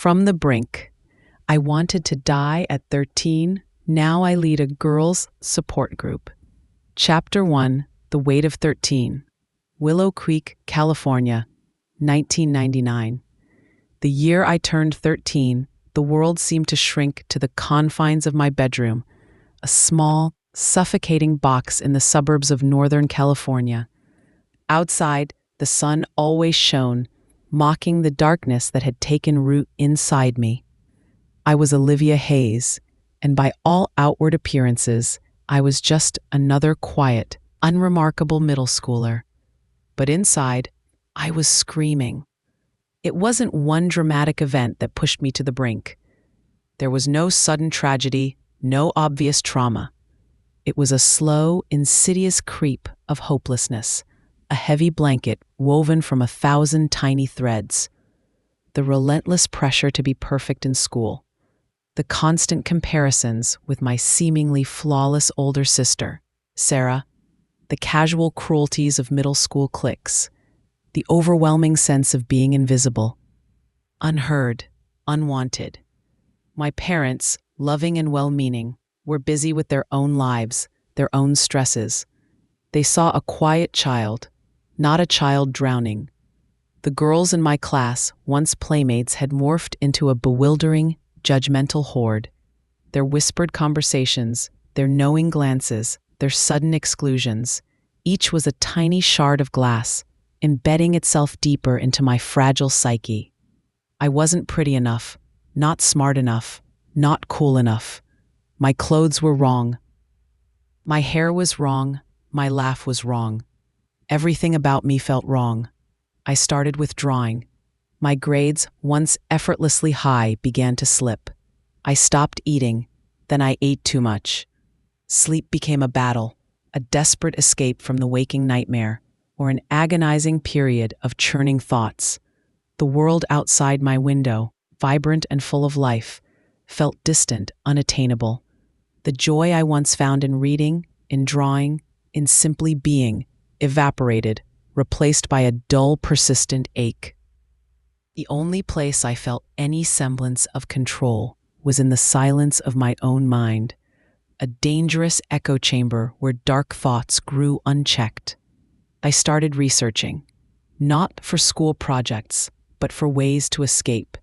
From the brink. I wanted to die at 13. Now I lead a girls' support group. Chapter 1, The Weight of 13. Willow Creek, California, 1999. The year I turned 13, the world seemed to shrink to the confines of my bedroom, a small, suffocating box in the suburbs of Northern California. Outside, the sun always shone, mocking the darkness that had taken root inside me. I was Olivia Hayes, and by all outward appearances, I was just another quiet, unremarkable middle schooler. But inside, I was screaming. It wasn't one dramatic event that pushed me to the brink. There was no sudden tragedy, no obvious trauma. It was a slow, insidious creep of hopelessness, a heavy blanket woven from 1,000 tiny threads. The relentless pressure to be perfect in school, the constant comparisons with my seemingly flawless older sister, Sarah, the casual cruelties of middle school cliques, the overwhelming sense of being invisible, unheard, unwanted. My parents, loving and well-meaning, were busy with their own lives, their own stresses. They saw a quiet child, not a child drowning. The girls in my class, once playmates, had morphed into a bewildering, judgmental horde. Their whispered conversations, their knowing glances, their sudden exclusions, each was a tiny shard of glass, embedding itself deeper into my fragile psyche. I wasn't pretty enough, not smart enough, not cool enough. My clothes were wrong. My hair was wrong. My laugh was wrong. Everything about me felt wrong. I started withdrawing. My grades, once effortlessly high, began to slip. I stopped eating. Then I ate too much. Sleep became a battle, a desperate escape from the waking nightmare, or an agonizing period of churning thoughts. The world outside my window, vibrant and full of life, felt distant, unattainable. The joy I once found in reading, in drawing, in simply being, evaporated, replaced by a dull, persistent ache. The only place I felt any semblance of control was in the silence of my own mind, a dangerous echo chamber where dark thoughts grew unchecked. I started researching, not for school projects, but for ways to escape.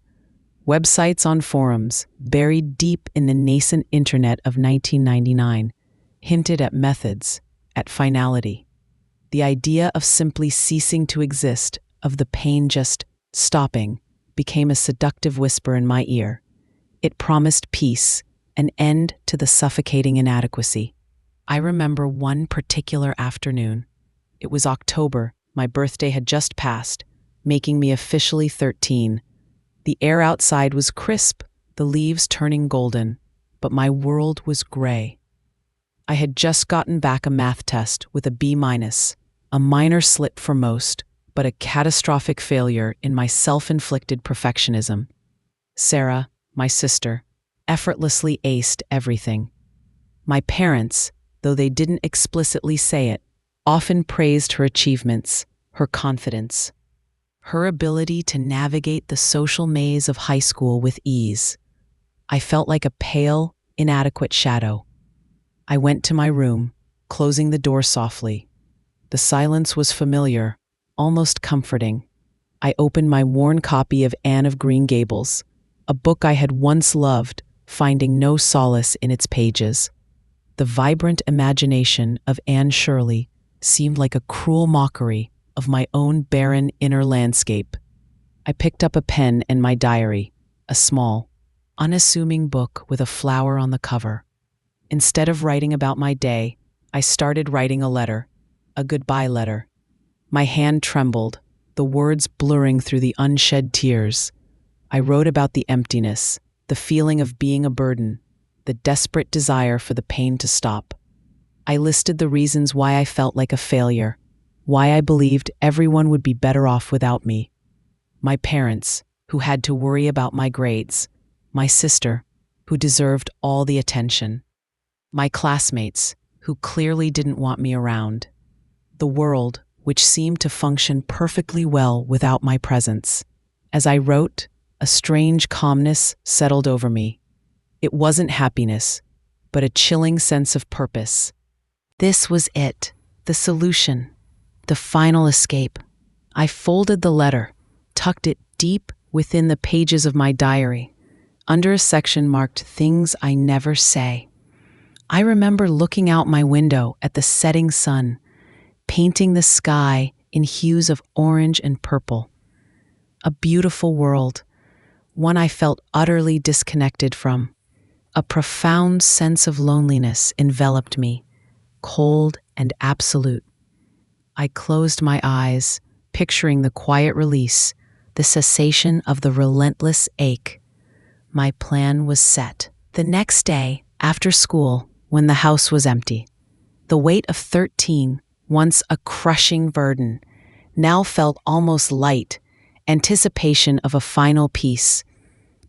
Websites on forums, buried deep in the nascent internet of 1999, hinted at methods, at finality. The idea of simply ceasing to exist, of the pain just stopping, became a seductive whisper in my ear. It promised peace, an end to the suffocating inadequacy. I remember one particular afternoon. It was October. My birthday had just passed, making me officially 13. The air outside was crisp, the leaves turning golden, but my world was gray. I had just gotten back a math test with a B-, a minor slip for most, but a catastrophic failure in my self-inflicted perfectionism. Sarah, my sister, effortlessly aced everything. My parents, though they didn't explicitly say it, often praised her achievements, her confidence, her ability to navigate the social maze of high school with ease. I felt like a pale, inadequate shadow. I went to my room, closing the door softly. The silence was familiar, almost comforting. I opened my worn copy of Anne of Green Gables, a book I had once loved, finding no solace in its pages. The vibrant imagination of Anne Shirley seemed like a cruel mockery of my own barren inner landscape. I picked up a pen and my diary, a small, unassuming book with a flower on the cover. Instead of writing about my day, I started writing a letter, a goodbye letter. My hand trembled, the words blurring through the unshed tears. I wrote about the emptiness, the feeling of being a burden, the desperate desire for the pain to stop. I listed the reasons why I felt like a failure, why I believed everyone would be better off without me. My parents, who had to worry about my grades. My sister, who deserved all the attention. My classmates, who clearly didn't want me around. The world, which seemed to function perfectly well without my presence. As I wrote, a strange calmness settled over me. It wasn't happiness, but a chilling sense of purpose. This was it, the solution, the final escape. I folded the letter, tucked it deep within the pages of my diary, under a section marked "Things I Never Say." I remember looking out my window at the setting sun, painting the sky in hues of orange and purple. A beautiful world, one I felt utterly disconnected from. A profound sense of loneliness enveloped me, cold and absolute. I closed my eyes, picturing the quiet release, the cessation of the relentless ache. My plan was set. The next day, after school, when the house was empty, the weight of 13, once a crushing burden, now felt almost light, anticipation of a final peace.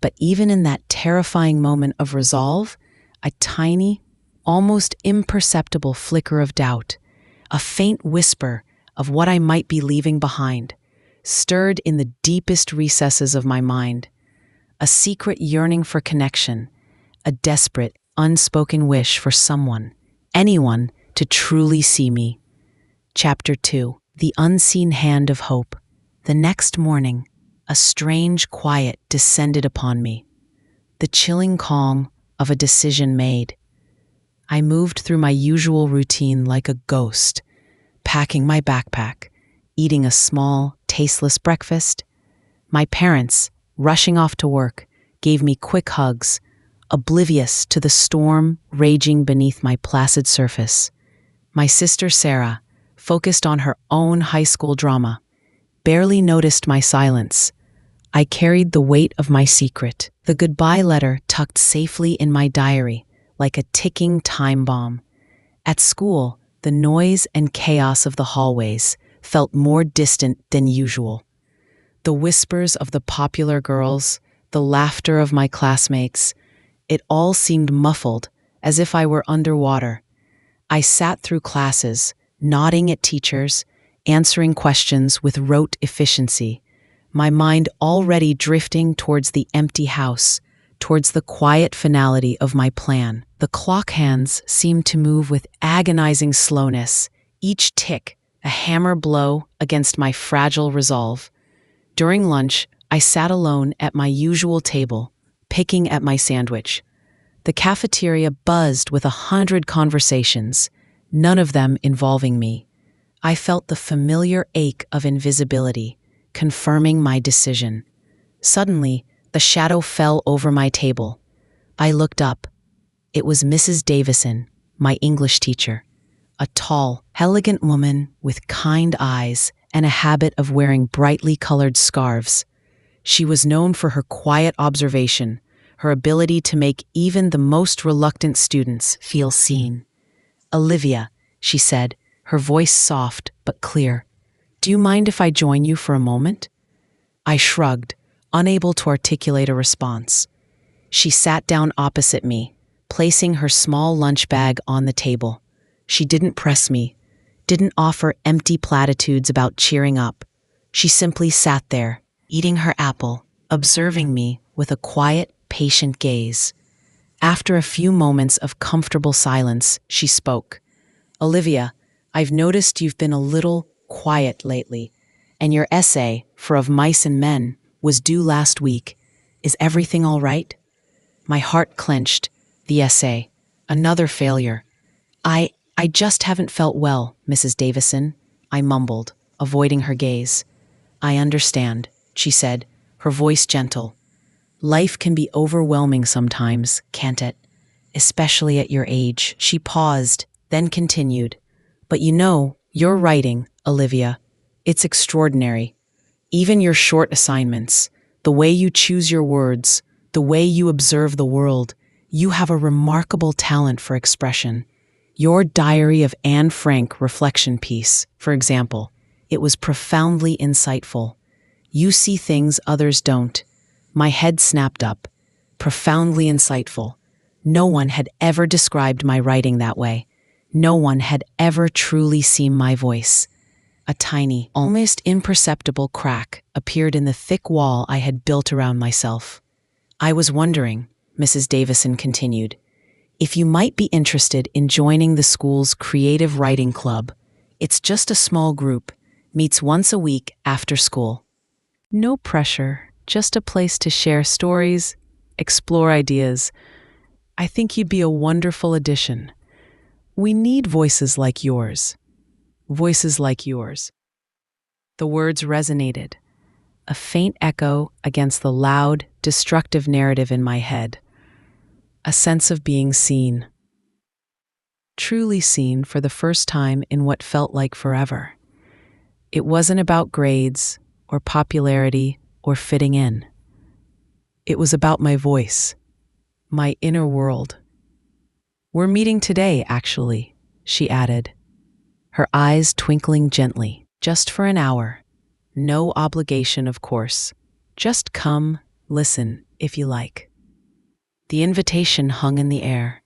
But even in that terrifying moment of resolve, a tiny, almost imperceptible flicker of doubt, a faint whisper of what I might be leaving behind, stirred in the deepest recesses of my mind. A secret yearning for connection, a desperate, unspoken wish for someone, anyone, to truly see me. Chapter 2. The Unseen Hand of Hope. The next morning, a strange quiet descended upon me, the chilling calm of a decision made. I moved through my usual routine like a ghost, packing my backpack, eating a small, tasteless breakfast. My parents, rushing off to work, gave me quick hugs, oblivious to the storm raging beneath my placid surface. My sister Sarah, focused on her own high school drama, barely noticed my silence. I carried the weight of my secret, the goodbye letter tucked safely in my diary, like a ticking time bomb. At school, the noise and chaos of the hallways felt more distant than usual. The whispers of the popular girls, the laughter of my classmates, it all seemed muffled, as if I were underwater. I sat through classes, nodding at teachers, answering questions with rote efficiency, my mind already drifting towards the empty house, towards the quiet finality of my plan. The clock hands seemed to move with agonizing slowness, each tick a hammer blow against my fragile resolve. During lunch, I sat alone at my usual table, picking at my sandwich. The cafeteria buzzed with 100 conversations, none of them involving me. I felt the familiar ache of invisibility, confirming my decision. Suddenly, the shadow fell over my table. I looked up. It was Mrs. Davison, my English teacher, a tall, elegant woman with kind eyes and a habit of wearing brightly colored scarves. She was known for her quiet observation, her ability to make even the most reluctant students feel seen. "Olivia," she said, her voice soft but clear, "do you mind if I join you for a moment?" I shrugged, unable to articulate a response. She sat down opposite me, placing her small lunch bag on the table. She didn't press me, didn't offer empty platitudes about cheering up. She simply sat there, eating her apple, observing me with a quiet, patient gaze. After a few moments of comfortable silence, she spoke. "Olivia, I've noticed you've been a little quiet lately, and your essay for Of Mice and Men was due last week. Is everything all right?" My heart clenched. The essay. Another failure. I just haven't felt well, Mrs. Davison," I mumbled, avoiding her gaze. "I understand," she said, her voice gentle. "Life can be overwhelming sometimes, can't it? Especially at your age." She paused, then continued. "But you know, your writing, Olivia, it's extraordinary. Even your short assignments, the way you choose your words, the way you observe the world, you have a remarkable talent for expression. Your Diary of Anne Frank reflection piece, for example, it was profoundly insightful. You see things others don't." My head snapped up. Profoundly insightful. No one had ever described my writing that way. No one had ever truly seen my voice. A tiny, almost imperceptible crack appeared in the thick wall I had built around myself. "I was wondering," Mrs. Davison continued, "if you might be interested in joining the school's creative writing club. It's just a small group, meets once a week after school. No pressure, just a place to share stories, explore ideas. I think you'd be a wonderful addition. We need voices like yours. Voices like yours." The words resonated, a faint echo against the loud, destructive narrative in my head. A sense of being seen. Truly seen for the first time in what felt like forever. It wasn't about grades or popularity or fitting in. It was about my voice, my inner world. "We're meeting today, actually," she added, her eyes twinkling gently. "Just for an hour. No obligation, of course. Just come, listen, if you like." The invitation hung in the air,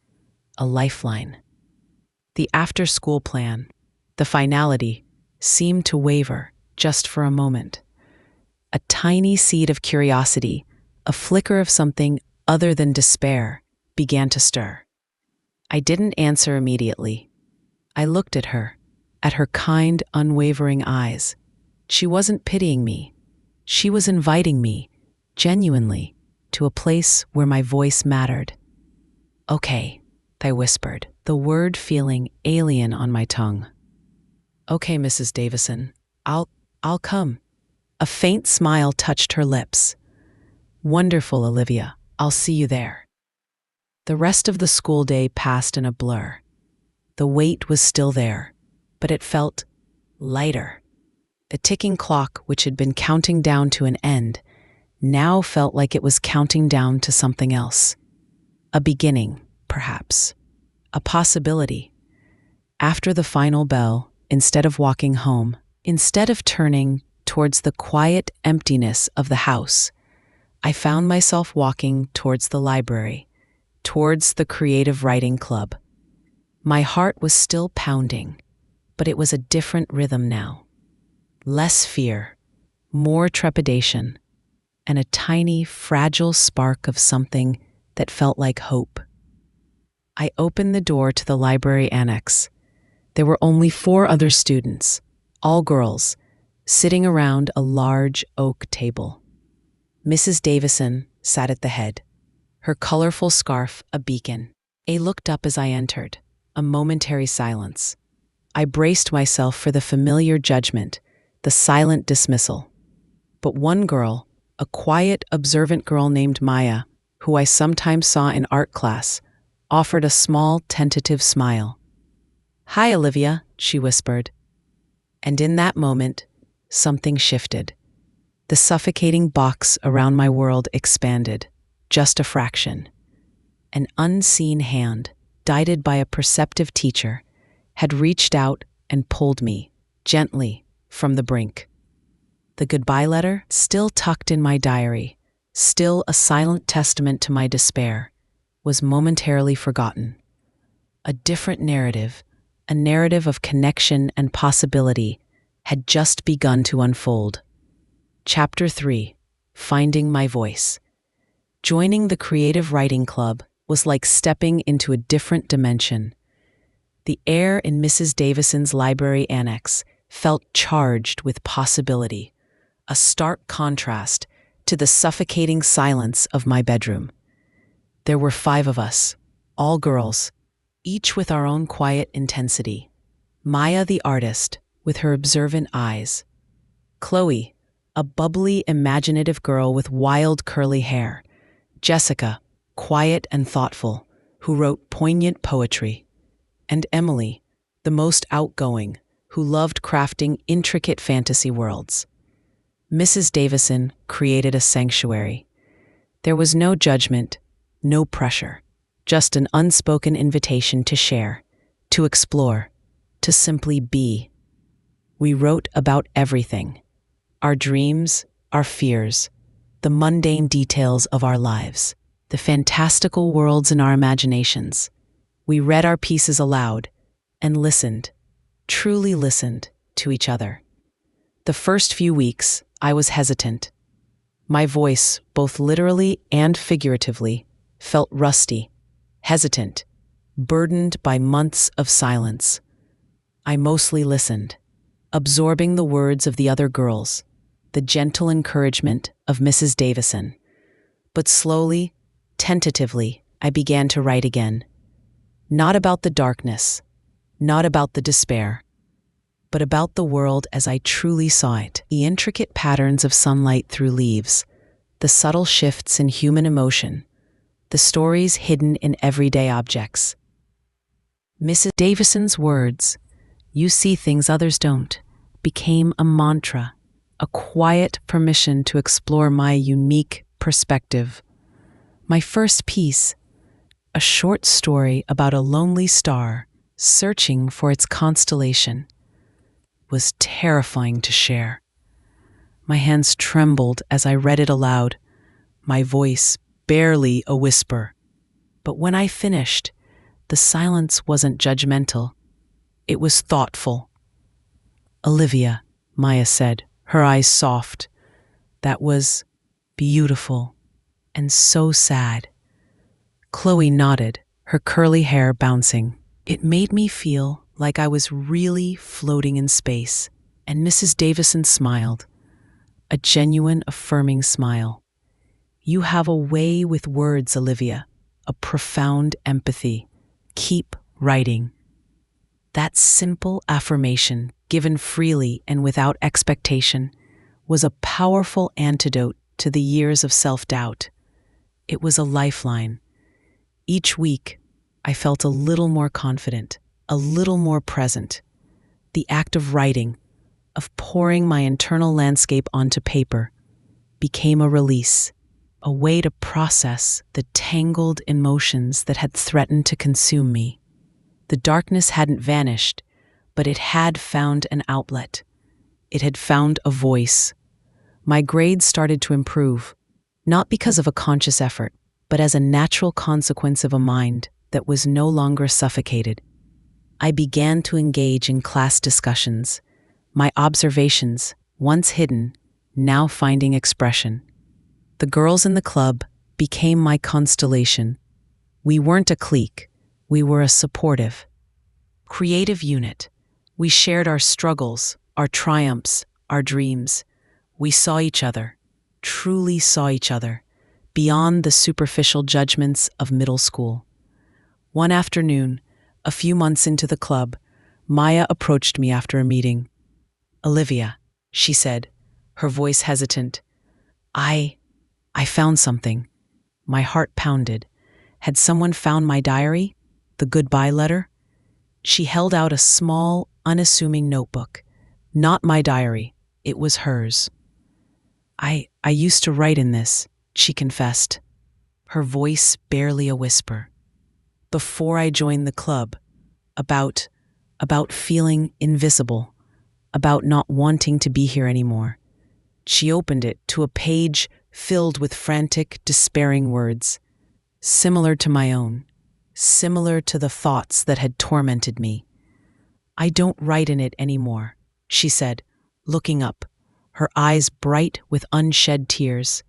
a lifeline. The after-school plan, the finality, seemed to waver just for a moment. A tiny seed of curiosity, a flicker of something other than despair, began to stir. I didn't answer immediately. I looked at her kind, unwavering eyes. She wasn't pitying me. She was inviting me, genuinely, to a place where my voice mattered. "Okay," I whispered, the word feeling alien on my tongue. "Okay, Mrs. Davison, I'll come." A faint smile touched her lips. "Wonderful, Olivia. I'll see you there." The rest of the school day passed in a blur. The weight was still there, but it felt lighter. The ticking clock, which had been counting down to an end, now felt like it was counting down to something else. A beginning, perhaps. A possibility. After the final bell, instead of walking home, instead of turning towards the quiet emptiness of the house, I found myself walking towards the library, towards the creative writing club. My heart was still pounding, but it was a different rhythm now. Less fear, more trepidation, and a tiny, fragile spark of something that felt like hope. I opened the door to the library annex. There were only 4 other students, all girls, sitting around a large oak table. Mrs. Davison sat at the head, her colorful scarf a beacon. I looked up as I entered, a momentary silence. I braced myself for the familiar judgment, the silent dismissal. But one girl, a quiet, observant girl named Maya, who I sometimes saw in art class, offered a small, tentative smile. "Hi, Olivia," she whispered. And in that moment, something shifted. The suffocating box around my world expanded, just a fraction. An unseen hand, guided by a perceptive teacher, had reached out and pulled me, gently, from the brink. The goodbye letter, still tucked in my diary, still a silent testament to my despair, was momentarily forgotten. A different narrative, a narrative of connection and possibility, had just begun to unfold. Chapter 3: Finding My Voice. Joining the Creative Writing Club was like stepping into a different dimension. The air in Mrs. Davison's library annex felt charged with possibility, a stark contrast to the suffocating silence of my bedroom. There were 5 of us, all girls, each with our own quiet intensity. Maya the artist, with her observant eyes. Chloe, a bubbly, imaginative girl with wild curly hair. Jessica, quiet and thoughtful, who wrote poignant poetry. And Emily, the most outgoing, who loved crafting intricate fantasy worlds. Mrs. Davison created a sanctuary. There was no judgment, no pressure, just an unspoken invitation to share, to explore, to simply be. We wrote about everything: our dreams, our fears, the mundane details of our lives, the fantastical worlds in our imaginations. We read our pieces aloud and listened, truly listened, to each other. The first few weeks, I was hesitant. My voice, both literally and figuratively, felt rusty, hesitant, burdened by months of silence. I mostly listened, absorbing the words of the other girls, the gentle encouragement of Mrs. Davison. But slowly, tentatively, I began to write again. Not about the darkness, not about the despair, but about the world as I truly saw it. The intricate patterns of sunlight through leaves, the subtle shifts in human emotion, the stories hidden in everyday objects. Mrs. Davison's words, "You see things others don't," became a mantra, a quiet permission to explore my unique perspective. My first piece, a short story about a lonely star searching for its constellation, was terrifying to share. My hands trembled as I read it aloud, my voice barely a whisper. But when I finished, the silence wasn't judgmental. It was thoughtful. "Olivia," Maya said, her eyes soft, "that was beautiful and so sad." Chloe nodded, her curly hair bouncing. It made me feel like I was really floating in space, and Mrs. Davison smiled, a genuine, affirming smile. "You have a way with words, Olivia, a profound empathy. Keep writing." That simple affirmation, given freely and without expectation, was a powerful antidote to the years of self-doubt. It was a lifeline. Each week, I felt a little more confident, a little more present. The act of writing, of pouring my internal landscape onto paper, became a release, a way to process the tangled emotions that had threatened to consume me. The darkness hadn't vanished, but it had found an outlet. It had found a voice. My grades started to improve, not because of a conscious effort, but as a natural consequence of a mind that was no longer suffocated. I began to engage in class discussions, my observations, once hidden, now finding expression. The girls in the club became my constellation. We weren't a clique, we were a supportive, creative unit. We shared our struggles, our triumphs, our dreams. We saw each other, truly saw each other, beyond the superficial judgments of middle school. One afternoon, a few months into the club, Maya approached me after a meeting. "Olivia," she said, her voice hesitant, I found something." My heart pounded. Had someone found my diary? The goodbye letter? She held out a small, unassuming notebook. Not my diary. It was hers. I used to write in this," she confessed, her voice barely a whisper. "Before I joined the club, about feeling invisible, about not wanting to be here anymore." She opened it to a page filled with frantic, despairing words, similar to my own, similar to the thoughts that had tormented me. "I don't write in it anymore," she said, looking up, her eyes bright with unshed tears.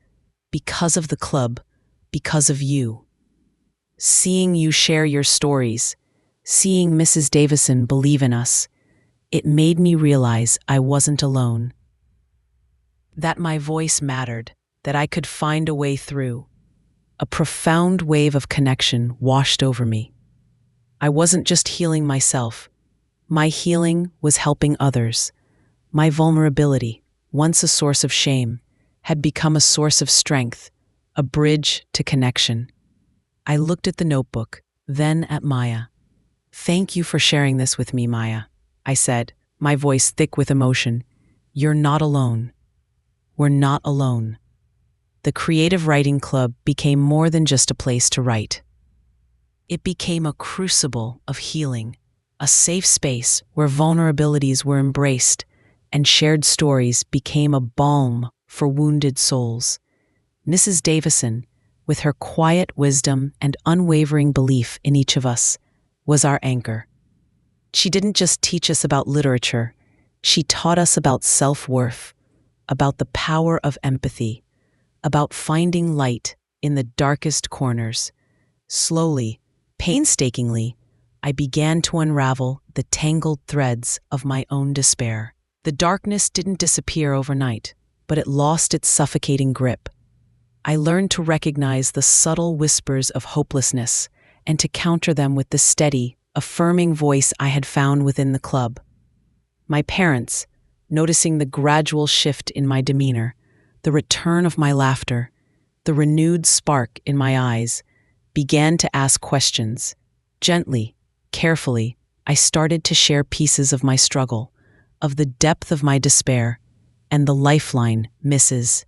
"Because of the club, because of you. Seeing you share your stories, seeing Mrs. Davison believe in us, it made me realize I wasn't alone. That my voice mattered, that I could find a way through." A profound wave of connection washed over me. I wasn't just healing myself. My healing was helping others. My vulnerability, once a source of shame, had become a source of strength, a bridge to connection. I looked at the notebook, then at Maya. "Thank you for sharing this with me, Maya," I said, my voice thick with emotion. "You're not alone. We're not alone." The Creative Writing Club became more than just a place to write. It became a crucible of healing, a safe space where vulnerabilities were embraced and shared stories became a balm for wounded souls. Mrs. Davison, with her quiet wisdom and unwavering belief in each of us, was our anchor. She didn't just teach us about literature, She taught us about self-worth, about the power of empathy, about finding light in the darkest corners. Slowly, painstakingly, I began to unravel the tangled threads of my own despair. The darkness didn't disappear overnight, but it lost its suffocating grip. I learned to recognize the subtle whispers of hopelessness and to counter them with the steady, affirming voice I had found within the club. My parents, noticing the gradual shift in my demeanor, the return of my laughter, the renewed spark in my eyes, began to ask questions. Gently, carefully, I started to share pieces of my struggle, of the depth of my despair, and the lifeline Mrs.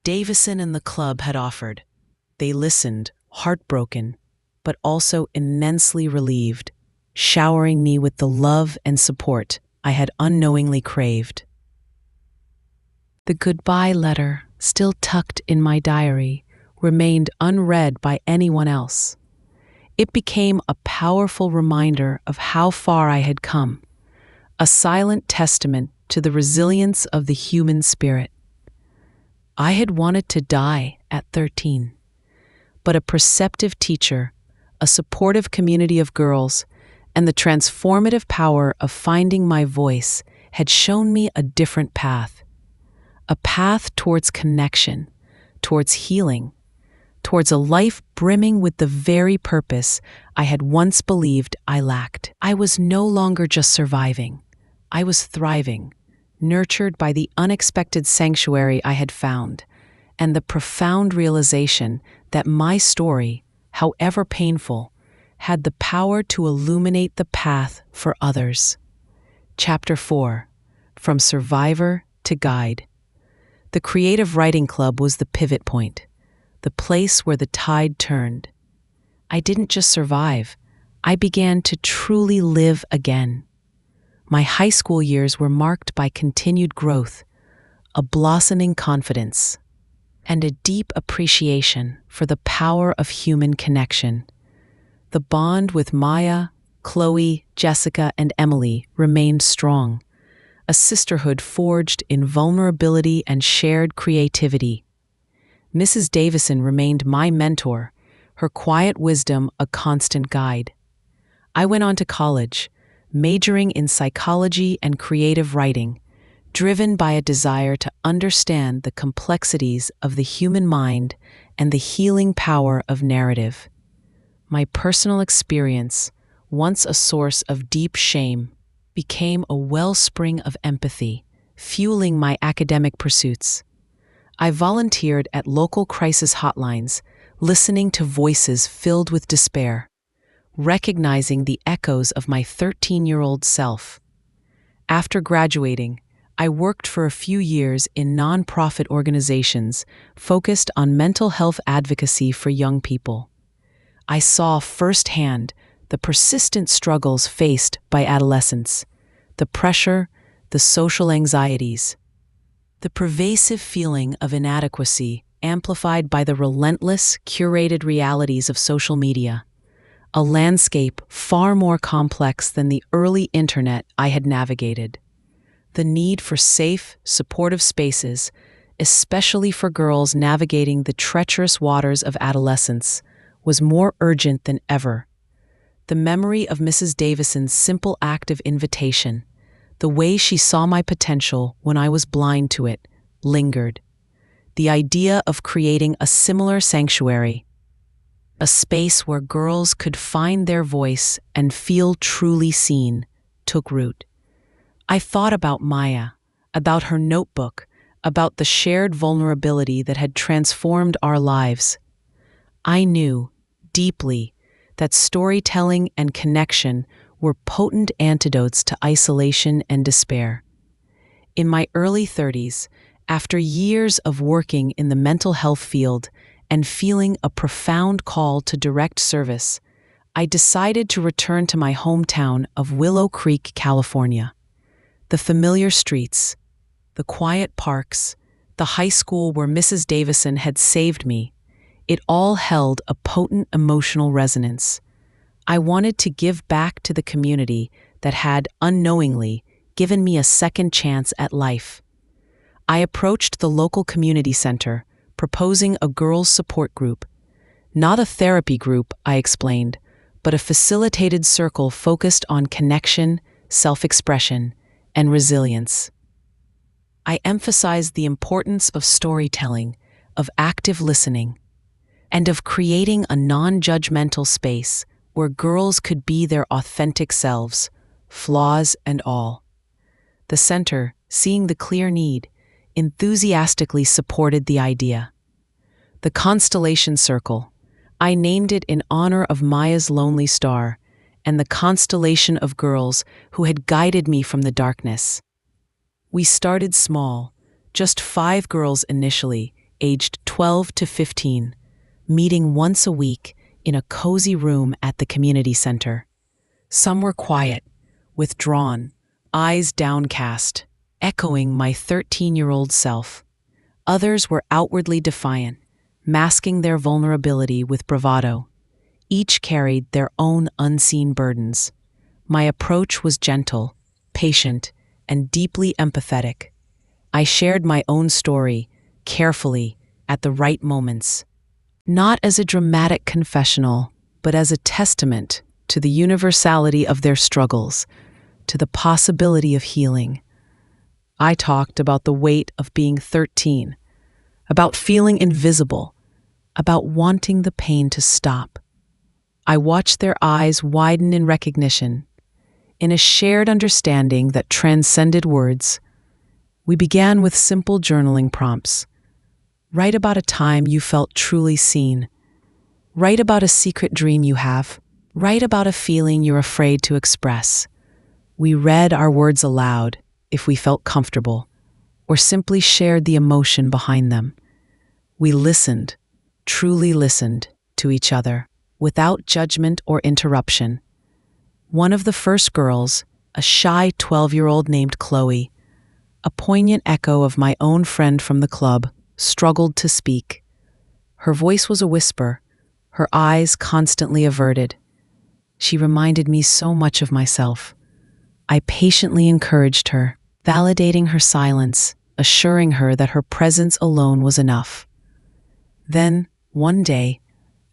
Davison and the club had offered. They listened, heartbroken, but also immensely relieved, showering me with the love and support I had unknowingly craved. The goodbye letter, still tucked in my diary, remained unread by anyone else. It became a powerful reminder of how far I had come, a silent testament to the resilience of the human spirit. I had wanted to die at 13, but a perceptive teacher, a supportive community of girls, and the transformative power of finding my voice had shown me a different path. A path towards connection, towards healing, towards a life brimming with the very purpose I had once believed I lacked. I was no longer just surviving. I was thriving, nurtured by the unexpected sanctuary I had found, and the profound realization that my story, however painful, had the power to illuminate the path for others. Chapter 4. From Survivor to Guide. The Creative Writing Club was the pivot point, the place where the tide turned. I didn't just survive, I began to truly live again. My high school years were marked by continued growth, a blossoming confidence, and a deep appreciation for the power of human connection. The bond with Maya, Chloe, Jessica, and Emily remained strong, a sisterhood forged in vulnerability and shared creativity. Mrs. Davison remained my mentor, her quiet wisdom a constant guide. I went on to college, majoring in psychology and creative writing, driven by a desire to understand the complexities of the human mind and the healing power of narrative. My personal experience, once a source of deep shame, became a wellspring of empathy, fueling my academic pursuits. I volunteered at local crisis hotlines, listening to voices filled with despair, recognizing the echoes of my 13-year-old self. After graduating, I worked for a few years in nonprofit organizations focused on mental health advocacy for young people. I saw firsthand the persistent struggles faced by adolescents, the pressure, the social anxieties, the pervasive feeling of inadequacy amplified by the relentless, curated realities of social media, a landscape far more complex than the early internet I had navigated. The need for safe, supportive spaces, especially for girls navigating the treacherous waters of adolescence, was more urgent than ever. The memory of Mrs. Davison's simple act of invitation, the way she saw my potential when I was blind to it, lingered. The idea of creating a similar sanctuary, a space where girls could find their voice and feel truly seen, took root. I thought about Maya, about her notebook, about the shared vulnerability that had transformed our lives. I knew, deeply, that storytelling and connection were potent antidotes to isolation and despair. In my early 30s, after years of working in the mental health field and feeling a profound call to direct service, I decided to return to my hometown of Willow Creek, California. The familiar streets, the quiet parks, the high school where Mrs. Davison had saved me, it all held a potent emotional resonance. I wanted to give back to the community that had, unknowingly, given me a second chance at life. I approached the local community center, proposing a girls' support group. Not a therapy group, I explained, but a facilitated circle focused on connection, self-expression, and resilience. I emphasized the importance of storytelling, of active listening, and of creating a non-judgmental space where girls could be their authentic selves, flaws and all. The center, seeing the clear need, enthusiastically supported the idea. The Constellation Circle, I named it in honor of Maya's lonely star and the constellation of girls who had guided me from the darkness. We started small, just 5 girls initially, aged 12 to 15, meeting once a week in a cozy room at the community center. Some were quiet, withdrawn, eyes downcast, echoing my 13-year-old self. Others were outwardly defiant, masking their vulnerability with bravado. Each carried their own unseen burdens. My approach was gentle, patient, and deeply empathetic. I shared my own story, carefully, at the right moments. Not as a dramatic confessional, but as a testament to the universality of their struggles, to the possibility of healing. I talked about the weight of being 13, about feeling invisible, about wanting the pain to stop. I watched their eyes widen in recognition, in a shared understanding that transcended words. We began with simple journaling prompts. Write about a time you felt truly seen. Write about a secret dream you have. Write about a feeling you're afraid to express. We read our words aloud if we felt comfortable, or simply shared the emotion behind them. We listened, truly listened, to each other, without judgment or interruption. One of the first girls, a shy 12-year-old named Chloe, a poignant echo of my own friend from the club, struggled to speak. Her voice was a whisper, her eyes constantly averted. She reminded me so much of myself. I patiently encouraged her, validating her silence, assuring her that her presence alone was enough. Then, one day,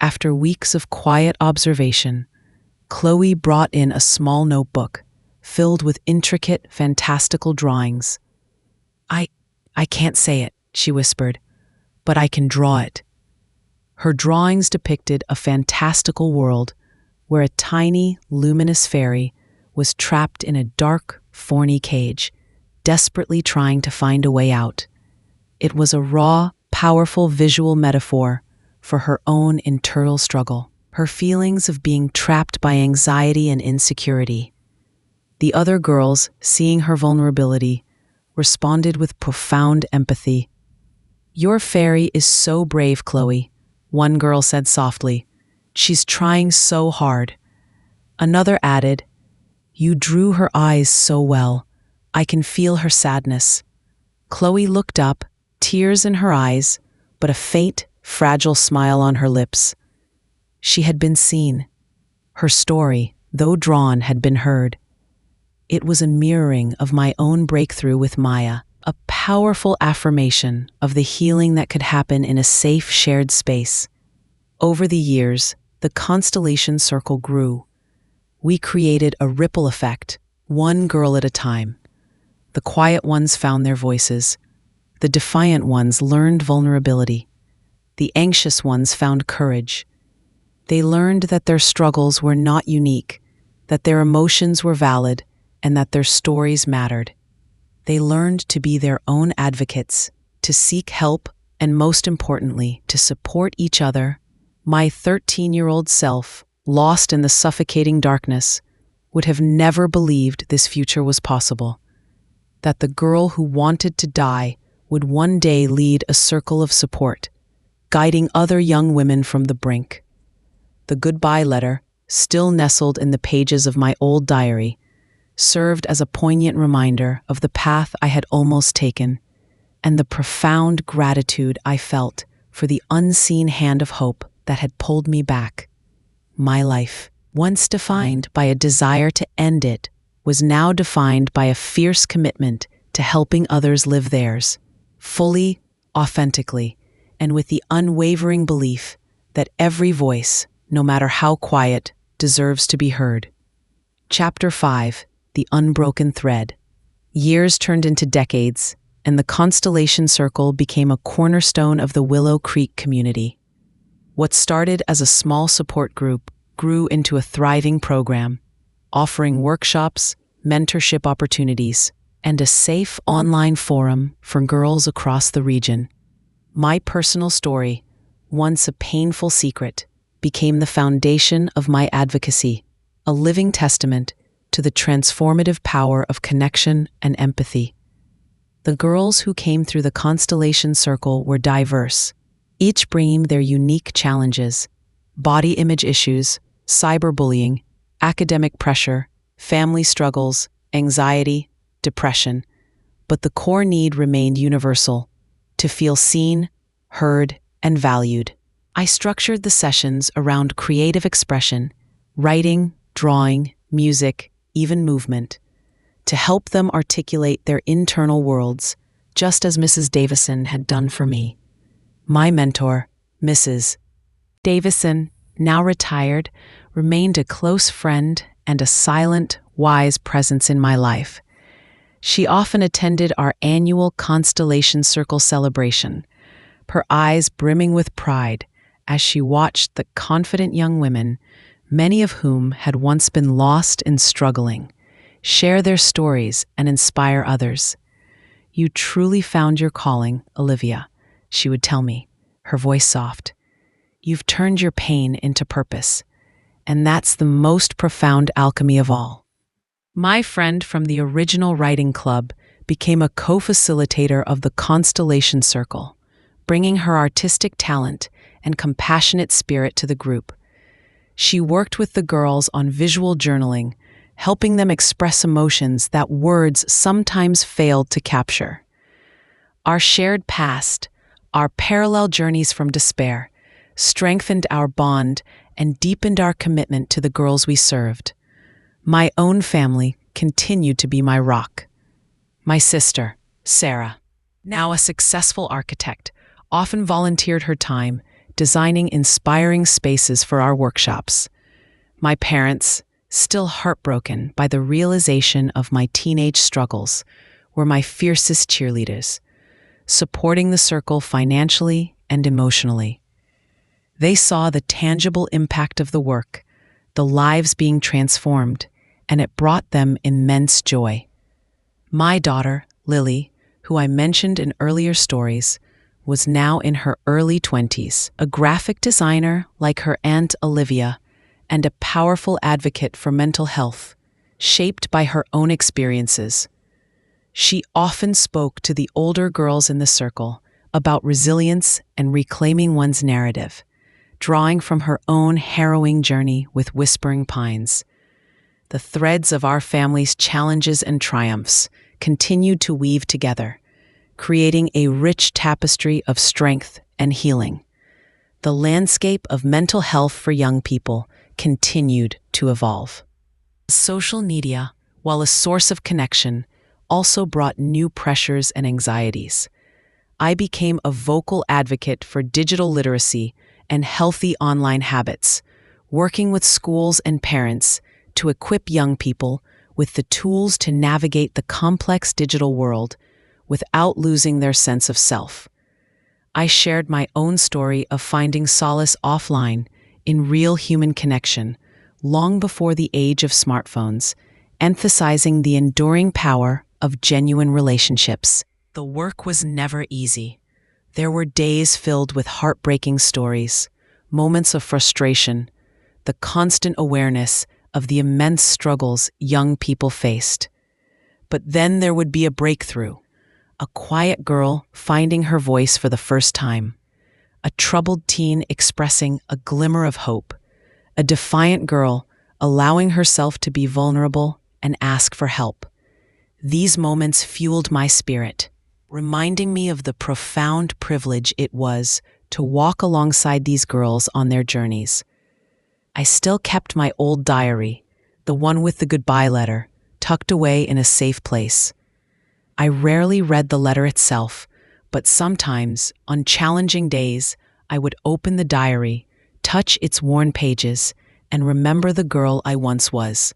after weeks of quiet observation, Chloe brought in a small notebook filled with intricate, fantastical drawings. I can't say it, she whispered, but I can draw it. Her drawings depicted a fantastical world where a tiny, luminous fairy was trapped in a dark, thorny cage, desperately trying to find a way out. It was a raw, powerful visual metaphor for her own internal struggle, her feelings of being trapped by anxiety and insecurity. The other girls, seeing her vulnerability, responded with profound empathy. "Your fairy is so brave, Chloe," one girl said softly. "She's trying so hard." Another added, "You drew her eyes so well. I can feel her sadness." Chloe looked up, tears in her eyes, but a faint, fragile smile on her lips. She had been seen. Her story, though drawn, had been heard. It was a mirroring of my own breakthrough with Maya, a powerful affirmation of the healing that could happen in a safe, shared space. Over the years, the Constellation Circle grew. We created a ripple effect, one girl at a time. The quiet ones found their voices. The defiant ones learned vulnerability. The anxious ones found courage. They learned that their struggles were not unique, that their emotions were valid, and that their stories mattered. They learned to be their own advocates, to seek help, and most importantly, to support each other. My 13-year-old self, lost in the suffocating darkness, would have never believed this future was possible. That the girl who wanted to die would one day lead a circle of support, guiding other young women from the brink. The goodbye letter, still nestled in the pages of my old diary, served as a poignant reminder of the path I had almost taken, and the profound gratitude I felt for the unseen hand of hope that had pulled me back. My life, once defined by a desire to end it, was now defined by a fierce commitment to helping others live theirs, fully, authentically, and with the unwavering belief that every voice, no matter how quiet, deserves to be heard. Chapter 5: The Unbroken Thread. Years turned into decades, and the Constellation Circle became a cornerstone of the Willow Creek community. What started as a small support group grew into a thriving program, offering workshops, mentorship opportunities, and a safe online forum for girls across the region. My personal story, once a painful secret, became the foundation of my advocacy, a living testament to the transformative power of connection and empathy. The girls who came through the Constellation Circle were diverse, each bringing their unique challenges: body image issues, cyberbullying, academic pressure, family struggles, anxiety, depression. But the core need remained universal: to feel seen, heard, and valued. I structured the sessions around creative expression, writing, drawing, music, even movement, to help them articulate their internal worlds, just as Mrs. Davison had done for me. My mentor, Mrs. Davison, now retired, remained a close friend and a silent, wise presence in my life. She often attended our annual Constellation Circle celebration, her eyes brimming with pride as she watched the confident young women, many of whom had once been lost and struggling, share their stories and inspire others. "You truly found your calling, Olivia," she would tell me, her voice soft. "You've turned your pain into purpose, and that's the most profound alchemy of all." My friend from the original writing club became a co-facilitator of the Constellation Circle, bringing her artistic talent and compassionate spirit to the group. She worked with the girls on visual journaling, helping them express emotions that words sometimes failed to capture. Our shared past, our parallel journeys from despair, strengthened our bond and deepened our commitment to the girls we served. My own family continued to be my rock. My sister, Sarah, now a successful architect, often volunteered her time designing inspiring spaces for our workshops. My parents, still heartbroken by the realization of my teenage struggles, were my fiercest cheerleaders, supporting the circle financially and emotionally. They saw the tangible impact of the work, the lives being transformed, and it brought them immense joy. My daughter, Lily, who I mentioned in earlier stories, was now in her early 20s, a graphic designer like her aunt Olivia, and a powerful advocate for mental health, shaped by her own experiences. She often spoke to the older girls in the circle about resilience and reclaiming one's narrative, drawing from her own harrowing journey with Whispering Pines. The threads of our family's challenges and triumphs continued to weave together, creating a rich tapestry of strength and healing. The landscape of mental health for young people continued to evolve. Social media, while a source of connection, also brought new pressures and anxieties. I became a vocal advocate for digital literacy and healthy online habits, working with schools and parents to equip young people with the tools to navigate the complex digital world without losing their sense of self. I shared my own story of finding solace offline in real human connection long before the age of smartphones, emphasizing the enduring power of genuine relationships. The work was never easy. There were days filled with heartbreaking stories, moments of frustration, the constant awareness of the immense struggles young people faced. But then there would be a breakthrough, a quiet girl finding her voice for the first time, a troubled teen expressing a glimmer of hope, a defiant girl allowing herself to be vulnerable and ask for help. These moments fueled my spirit, reminding me of the profound privilege it was to walk alongside these girls on their journeys. I still kept my old diary, the one with the goodbye letter, tucked away in a safe place. I rarely read the letter itself, but sometimes, on challenging days, I would open the diary, touch its worn pages, and remember the girl I once was,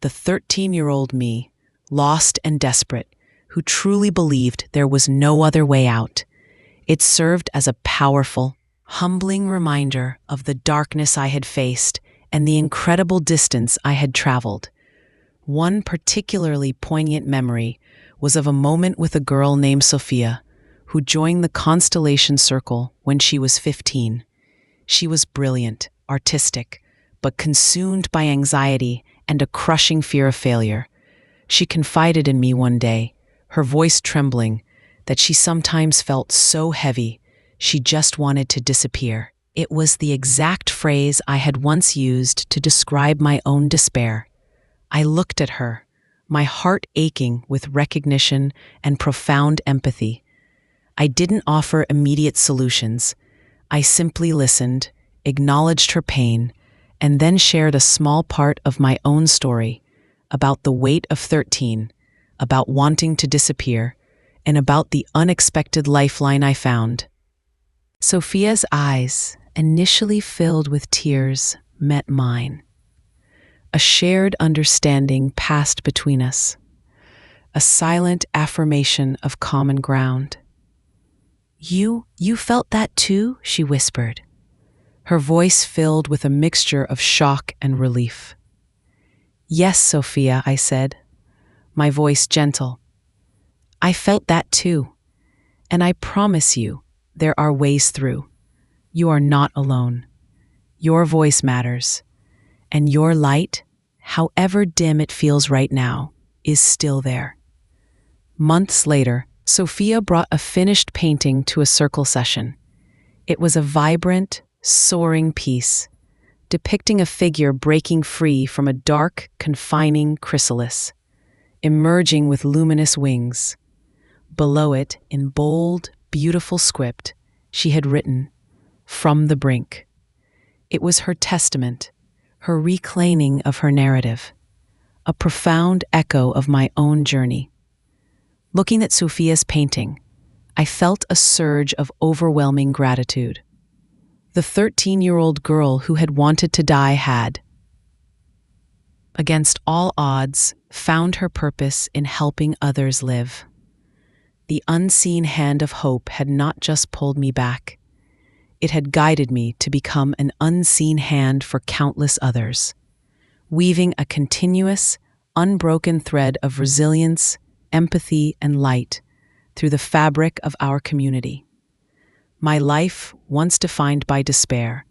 the 13-year-old me, lost and desperate, who truly believed there was no other way out. It served as a powerful, humbling reminder of the darkness I had faced and the incredible distance I had traveled. One particularly poignant memory was of a moment with a girl named Sophia, who joined the Constellation Circle when she was 15. She was brilliant, artistic, but consumed by anxiety and a crushing fear of failure. She confided in me one day, her voice trembling, that she sometimes felt so heavy she just wanted to disappear. It was the exact phrase I had once used to describe my own despair. I looked at her, my heart aching with recognition and profound empathy. I didn't offer immediate solutions. I simply listened, acknowledged her pain, and then shared a small part of my own story about the weight of 13, about wanting to disappear, and about the unexpected lifeline I found. Sophia's eyes, initially filled with tears, met mine. A shared understanding passed between us, a silent affirmation of common ground. You felt that too?" she whispered, her voice filled with a mixture of shock and relief. "Yes, Sophia," I said, my voice gentle. "I felt that too, and I promise you, there are ways through. You are not alone. Your voice matters, and your light, however dim it feels right now, is still there." Months later, Sophia brought a finished painting to a circle session. It was a vibrant, soaring piece, depicting a figure breaking free from a dark, confining chrysalis, emerging with luminous wings. Below it, in bold, beautiful script, she had written, "From the brink." It was her testament, her reclaiming of her narrative, a profound echo of my own journey. Looking at Sophia's painting, I felt a surge of overwhelming gratitude. The 13-year-old girl who had wanted to die had, against all odds, found her purpose in helping others live. The unseen hand of hope had not just pulled me back. It had guided me to become an unseen hand for countless others, weaving a continuous, unbroken thread of resilience, empathy, and light through the fabric of our community. My life, once defined by despair,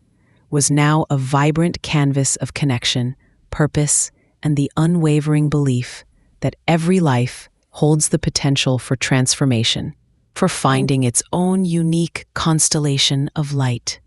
was now a vibrant canvas of connection, purpose, and the unwavering belief that every life holds the potential for transformation, for finding its own unique constellation of light.